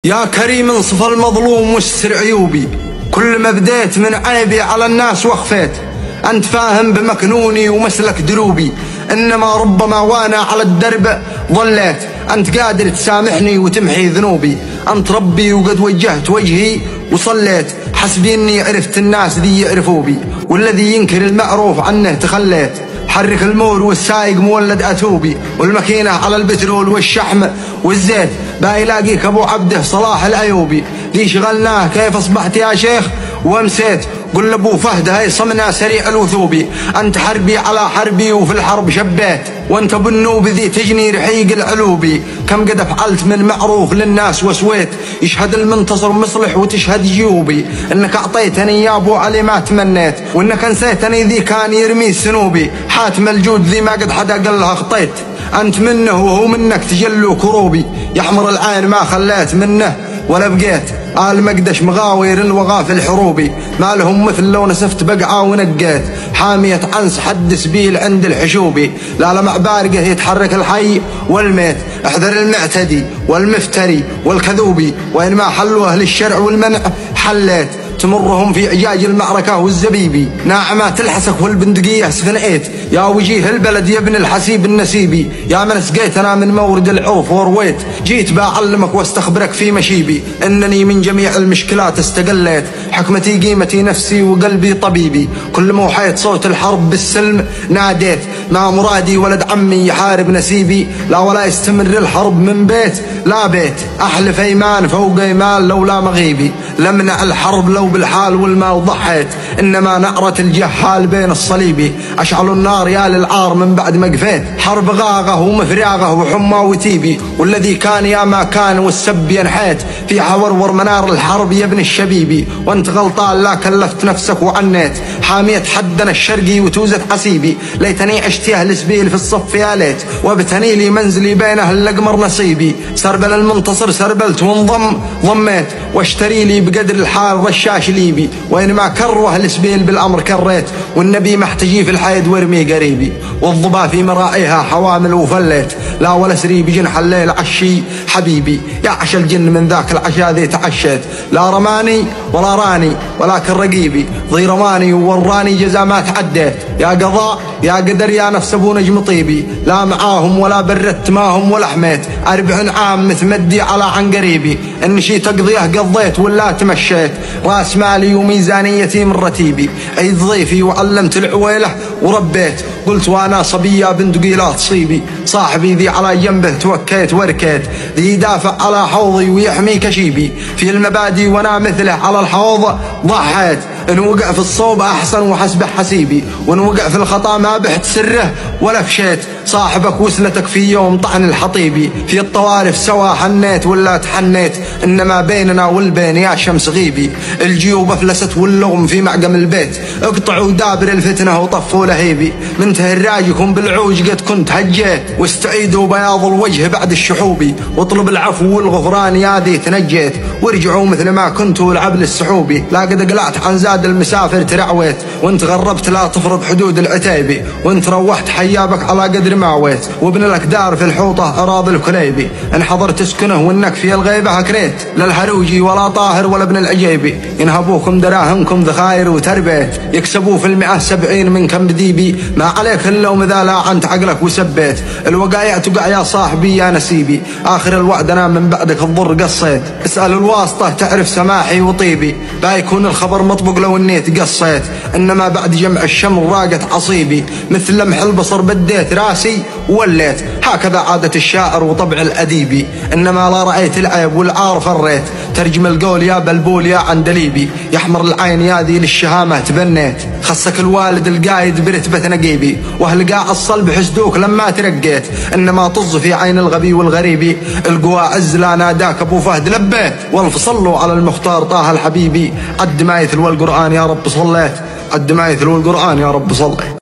يا كريم انصف المظلوم واستر عيوبي، كل ما بديت من عيبي على الناس وخفيت. أنت فاهم بمكنوني ومسلك دروبي، إنما ربما وانا على الدرب ظليت. أنت قادر تسامحني وتمحي ذنوبي، أنت ربي وقد وجهت وجهي وصليت. حسبي إني عرفت الناس ذي يعرفوا بي، والذي ينكر المعروف عنه تخليت. حرك المور والسايق مولد أتوبي، والماكينة على البترول والشحم والزيت. بايلاقيك أبو عبده صلاح الأيوبي، لي شغلناه كيف أصبحت يا شيخ وامسيت. قل لأبو فهد هاي صمنا سريع الوثوبي، أنت حربي على حربي وفي الحرب شبيت. وانت بالنوب ذي تجني رحيق العلوبي، كم قد فعلت من معروف للناس وسويت. يشهد المنتصر مصلح وتشهد جيوبي، انك اعطيتني يا ابو علي ما تمنيت، وانك نسيتني ذي كان يرمي سنوبي. حاتم الجود ذي ما قد حدا قال لها خطيت، انت منه وهو منك تجلو كروبي. يحمر العين ما خليت منه ولا بقيت، آل مقدش مغاوير الوغا في الحروبي. ما لهم مثل لو نسفت بقعة ونقيت، حامية عنس حد سبيل عند الحشوبي. لا لمع بارقه يتحرك الحي والميت، احذر المعتدي والمفتري والكذوبي. وإن ما حلوا أهل الشرع والمنع حليت، تمرهم في عجاج المعركة والزبيبي. ناعمة تلحسك والبندقية سفنئت، يا وجيه البلد يا ابن الحسيب النسيبي. يا من سقيتنا من مورد العرف ورويت، جيت بعلمك واستخبرك في مشيبي. انني من جميع المشكلات استقليت، حكمتي قيمتي نفسي وقلبي طبيبي. كل ما وحيت صوت الحرب بالسلم ناديت، ما مرادي ولد عمي يحارب نسيبي. لا ولا يستمر الحرب من بيت لا بيت، احلف ايمان فوق ايمان لولا مغيبي. لمنع الحرب لو بالحال والمال ضحيت، انما نعرة الجهال بين الصليبي. اشعلوا النار يا للعار من بعد ما قفيت، حرب غاغه ومفراغه وحمى وتيبي. والذي كان يا ما كان والسب ينحيت، في حورور منار الحرب يا ابن الشبيبي. وانت غلطان لا كلفت نفسك وعنيت، حاميت حدنا الشرقي وتوزت حسيبي. ليتني عشت يا اهل سبيل في الصف يا ليت، وابتني لي منزلي بين اهل الاقمر نصيبي. سربل المنتصر سربلت ضميت، واشتري لي بقدر الحال رشاش ليبي. وإن ما كروا أهل سبيل بالأمر كريت، والنبي محتجي في الحيد وارمي قريبي. والضبا في مراعيها حوامل وفليت، لا ولا سري بجنح الليل عشي حبيبي. يا عش الجن من ذاك العشاء ذي تعشيت، لا رماني ولا راني ولكن رقيبي. ضي رماني ووراني جزا ما تعديت، يا قضاء يا قدر يا نفس ابو نجم طيبي. لا معاهم ولا بردت ماهم ولا حميت، 40 عام متمدي على عن قريبي. ان شي تقضيه قضيت ولا تمشيت، راس مالي وميزانيتي من رتيبي. عيد ضيفي وعلمت العويله وربيت، قلت وانا صبيه بندقي لا تصيبي. صاحبي ذي على جنبه توكيت وركيت، ذي يدافع على حوضي ويحمي كشيبي. في المبادئ وانا مثله على الحوض ضحيت، ان وقع في الصوب احسن وحسبه حسيبي، وان وقع في الخطا ما بحت سره ولا فشيت. صاحبك وسلتك في يوم طعن الحطيبي، في الطوارف سوا حنيت ولا تحنيت. انما بيننا والبين يا شمس غيبي، الجيوب افلست واللغم في معقم البيت. اقطعوا دابر الفتنه وطفوا لهيبي، من تهراجكم بالعوج قد كنت هجيت. واستعيدوا بياض الوجه بعد الشحوبي، واطلب العفو والغفران يا ذي تنجيت. وارجعوا مثل ما كنتوا العبل السحوبي، لا قد قلعت عن زاد المسافر ترعويت. وانت غربت لا تفرض حدود العتيبي، وانت روحت حيابك على قدر ما ويت. وابن لك دار في الحوطه اراضي الكليبي، ان حضرت تسكنه وانك في الغيبه هكريت. لا الهروجي ولا طاهر ولا ابن العجيبي، ينهبوكم دراهمكم ذخاير وتربيت. يكسبوا في 170 منكم بديبي، ما عليك اللوم اذا لاعنت عقلك وسبيت. الوقايع تقع يا صاحبي يا نسيبي، اخر الوعد انا من بعدك الضر قصيت. اسال الواسطه تعرف سماحي وطيبي، لا يكون الخبر مطبق لو اني تقصيت. انما بعد جمع الشمل راقت عصيبي، مثل لمح البصر بديت راسي ووليت. هكذا عادة الشاعر وطبع الأديبي، إنما لا رأيت العيب والعار فريت. ترجم القول يا بلبول يا عندليبي، يحمر العين يا ذي للشهامة تبنيت. خصك الوالد القايد برتبة نقيبي، واهل قاع الصلب حسدوك لما ترقيت. إنما طز في عين الغبي والغريبي، القوى عز لا ناداك أبو فهد لبيت. والف صلوا على المختار طه الحبيبي، عد ما يثل والقرآن يا رب صليت، عد ما يثل والقرآن يا رب صليت.